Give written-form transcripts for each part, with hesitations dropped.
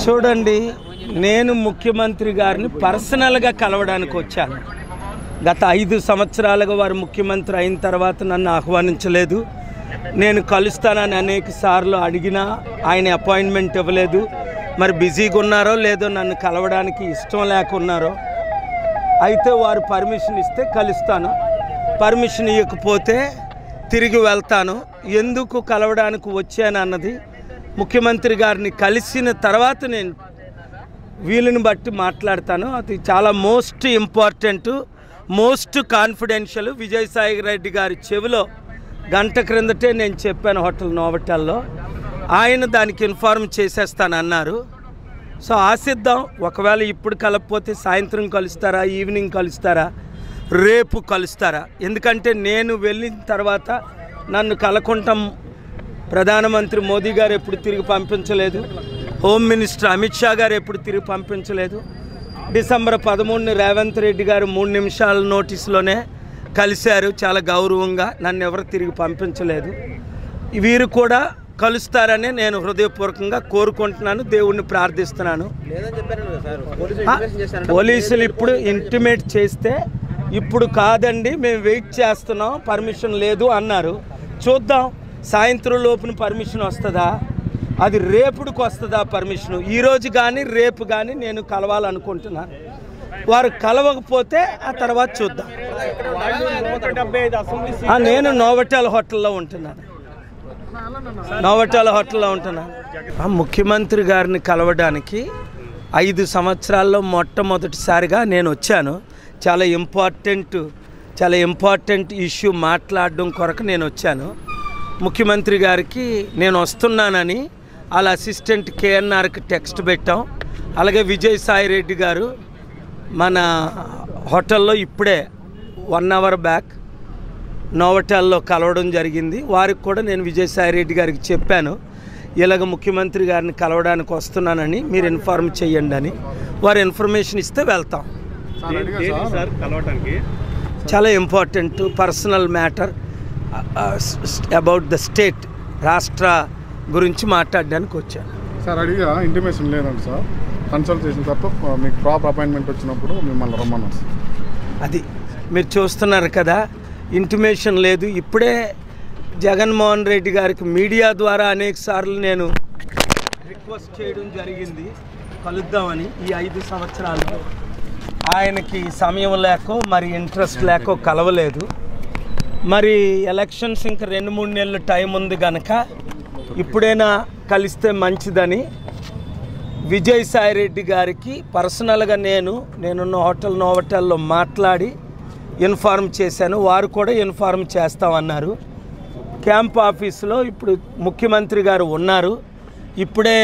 చూడండి, నేను ముఖ్యమంత్రి గారిని పర్సనల్గా కలవడానికి వచ్చాను. గత 5 సంవత్సరాలుగా వారు ముఖ్యమంత్రి అయిన తర్వాత నన్ను ఆహ్వానించలేదు. నేను కలుస్తానని అనేక సార్లు అడిగినా ఆయన అపాయింట్మెంట్ ఇవ్వలేదు. మరి బిజీగా ఉన్నారో లేదో నన్ను కలవడానికి ఇష్టం లేకున్నారో. అయితే వారు పర్మిషన్ ఇస్తే కలుస్తాను, పర్మిషన్ ఇవ్వకపోతే తిరిగి వెళ్తాను. ఎందుకు కలవడానికి వచ్చానన్నది ముఖ్యమంత్రి గారిని కలిసిన తర్వాత నేను వీలుని బట్టి మాట్లాడతాను. అది చాలా most important, most confidential. Vijayasai Reddy గారి చెవిలో గంట క్రిందటే నేను చెప్పాను హోటల్ నోవటల్లో. ఆయన దానికి ఇన్ఫార్మ్ చేసేస్తానన్నారు. సో ఆశిద్దాం. ఒకవేళ ఇప్పుడు కలపకపోతే సాయంత్రం కలుస్తారా, ఈవినింగ్ కలుస్తారా, రేపు కలుస్తారా? ఎందుకంటే నేను వెళ్ళిన తర్వాత నన్ను కలకుంటాం ప్రధానమంత్రి మోదీ గారు ఎప్పుడు తిరిగి పంపించలేదు, హోమ్ మినిస్టర్ అమిత్ షా గారు ఎప్పుడు తిరిగి పంపించలేదు. డిసెంబర్ 13 రేవంత్ రెడ్డి గారు 3 నిమిషాల నోటీసులోనే కలిశారు చాలా గౌరవంగా, నన్ను ఎవరు తిరిగి పంపించలేదు. వీరు కూడా కలుస్తారని నేను హృదయపూర్వకంగా కోరుకుంటున్నాను, దేవుణ్ణి ప్రార్థిస్తున్నాను. పోలీసులు ఇప్పుడు ఇంటిమేట్ చేస్తే ఇప్పుడు కాదండి మేము వెయిట్ చేస్తున్నాం, పర్మిషన్ లేదు అన్నారు. చూద్దాం, సాయంత్రం లోపున పర్మిషన్ వస్తుందా, అది రేపుడికి వస్తుందా పర్మిషను. ఈరోజు కానీ రేపు కానీ నేను కలవాలనుకుంటున్నాను. వారు కలవకపోతే ఆ తర్వాత చూద్దాం. నేను నోవటెల్ హోటల్లో ఉంటున్నాను. ముఖ్యమంత్రి గారిని కలవడానికి 5 సంవత్సరాల్లో మొట్టమొదటిసారిగా నేను వచ్చాను. చాలా ఇంపార్టెంట్ ఇష్యూ మాట్లాడడం కొరకు నేను వచ్చాను. ముఖ్యమంత్రి గారికి నేను వస్తున్నానని వాళ్ళ అసిస్టెంట్ కేఎన్ఆర్కి టెక్స్ట్ పెట్టాం. అలాగే విజయసాయి రెడ్డి గారు మన హోటల్లో ఇప్పుడే 1 అవర్ బ్యాక్ నోవటెల్లో కలవడం జరిగింది. వారికి కూడా నేను విజయసాయి రెడ్డి గారికి చెప్పాను, ఇలాగ ముఖ్యమంత్రి గారిని కలవడానికి వస్తున్నానని మీరు ఇన్ఫార్మ్ చేయండి అని. వారు ఇన్ఫర్మేషన్ ఇస్తే వెళ్తాం. చాలా important personal matter about the state, రాష్ట్ర గురించి మాట్లాడడానికి వచ్చాను. సార్ అడిగా ఇంటిమేషన్ లేదండి సార్, కన్సల్ట్ చేసిన తప్ప మీకు ప్రాపర్ అపాయింట్మెంట్ వచ్చినప్పుడు మిమ్మల్ని రమ్మన్నాను సార్. అది మీరు చూస్తున్నారు కదా, ఇంటిమేషన్ లేదు. ఇప్పుడే జగన్మోహన్ రెడ్డి గారికి మీడియా ద్వారా అనేక సార్లు నేను రిక్వెస్ట్ చేయడం జరిగింది కలుద్దామని. ఈ 5 సంవత్సరాలు ఆయనకి సమయం లేకో మరి ఇంట్రెస్ట్ లేకో కలవలేదు. మరి ఎలక్షన్స్ ఇంకా 2-3 నెలలు టైం ఉంది కనుక ఇప్పుడైనా కలిస్తే మంచిదని విజయసాయి రెడ్డి గారికి పర్సనల్గా నేనున్న హోటల్ నోవటెల్లో మాట్లాడి ఇన్ఫార్మ్ చేశాను. వారు కూడా ఇన్ఫార్మ్ చేస్తామన్నారు. క్యాంప్ ఆఫీసులో ఇప్పుడు ముఖ్యమంత్రి గారు ఉన్నారు. ఇప్పుడే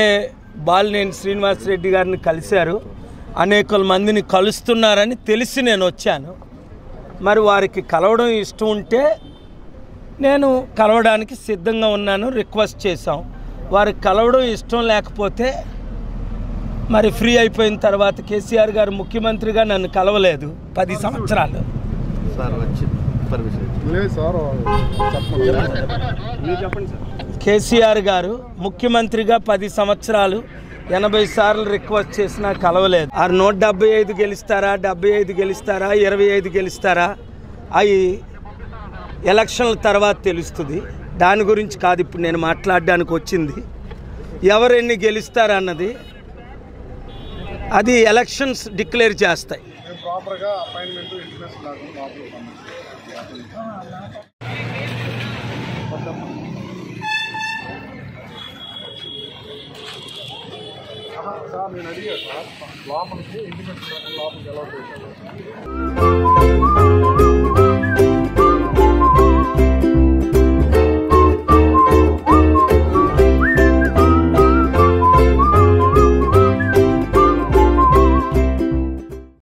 బాలినేని శ్రీనివాసరెడ్డి గారిని కలిశారు. అనేక మందిని కలుస్తున్నారని తెలిసి నేను వచ్చాను. మరి వారికి కలవడం ఇష్టం ఉంటే నేను కలవడానికి సిద్ధంగా ఉన్నాను. రిక్వెస్ట్ చేశాం. వారికి కలవడం ఇష్టం లేకపోతే మరి ఫ్రీ అయిపోయిన తర్వాత కేసీఆర్ గారు ముఖ్యమంత్రిగా నన్ను కలవలేదు 10 సంవత్సరాలు. కేసీఆర్ గారు ముఖ్యమంత్రిగా 10 సంవత్సరాలు 80 సార్లు రిక్వెస్ట్ చేసినా కలవలేదు. 175 గెలుస్తారా, 75 గెలుస్తారా, 25 గెలుస్తారా, అవి ఎలక్షన్ల తర్వాత తెలుస్తుంది. దాని గురించి కాదు ఇప్పుడు నేను మాట్లాడడానికి వచ్చింది. ఎవరెన్ని గెలుస్తారన్నది అది ఎలక్షన్స్ డిక్లేర్ చేస్తాయి. ప్రాపర్గా అపాయింట్మెంట్ ఇంటిమేషన్ సార్ నేను అడిగా సార్ లోపలికి ఇంటిమేషన్ లోపలికి ఎలా